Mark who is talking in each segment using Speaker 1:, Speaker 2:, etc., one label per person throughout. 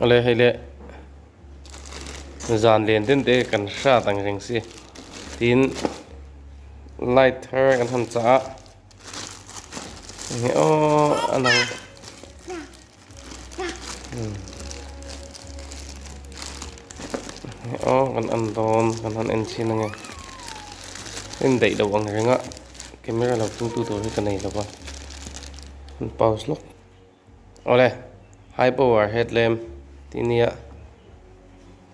Speaker 1: Ole hay lệ dàn liền đến để cần sa tăng hình si tin lighter kan han cha nghe ô anh ô kan ăn đòn kan han ăn xin nghe nên đẩy đầu bằng này ngã camera là tung tu tối cái này là quoi pause lúc ole high power headlamp tinia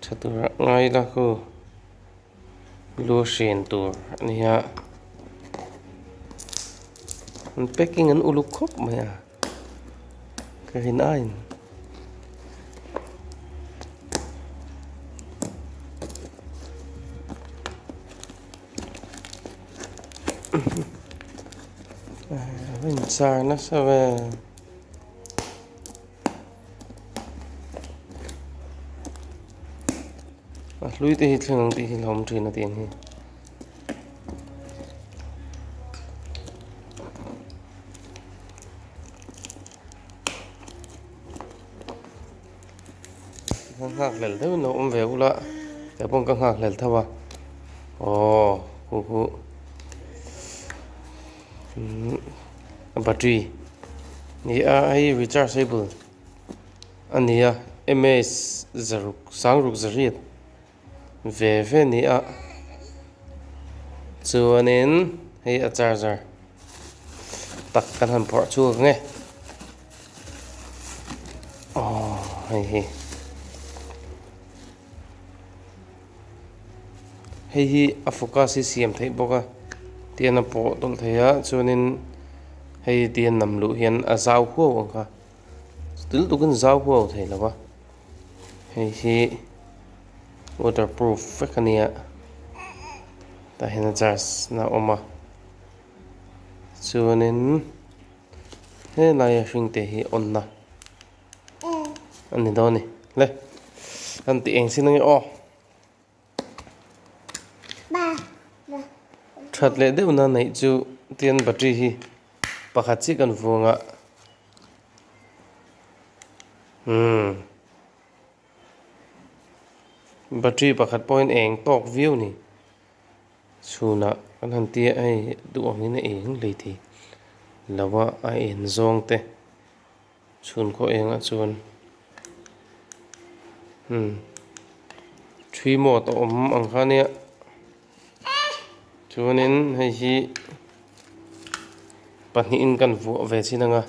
Speaker 1: chatur ngai la ko lo shen tur ania packing an uluk khop maya karin ain bên xa nó sao về lui thì thường thì lòng chuyện là tiền hi khang hạc lel thế nó om về ula cái bông khang hạc lel thava ồ hu battery ni ai rechargeable ania ms zaruk sangruk zariat ve ni a chuanin hei a charger tak kan han phor chu nge hei hi a focus siam thei boka tian a pawh tol theia chuanin hei tian nam lu hian a zau huo angkha still tu kan zau huo thei lawa hei hi waterproof fekania ta hena charge na oma chuanin he lai hring te hi on na ani do ni le an ti eng sin nge o that le deuh na nei chu tian battery hi pakhat chi kan vuanga battery pakhat point eng tok view ni chuna kan han tia ai du angin eng le thi lawa a en zong te chun ko enga chuan three mo to ang khania chuanin hei hi pahnih in kan vuah ve chinanga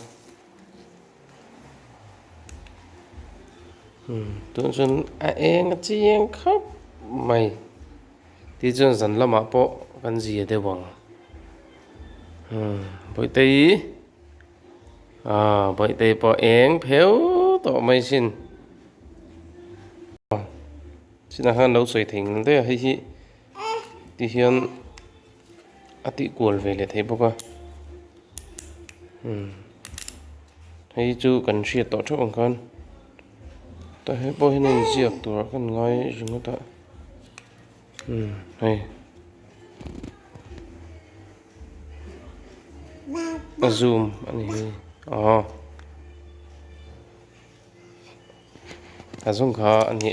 Speaker 1: tu chuan a eng a chiang khop mai ti chuan zan lama pawh kan zia deuang boi tei pawh eng pheu to mai sin sina han lo soi thing te hei hi ti hian ati kual ve le thei boka hei chu kan hriat tawh theuh ang khan ta he pawh hian in ziak tur kan ngai ringa ta hei a zoom ani hi a zong kha ani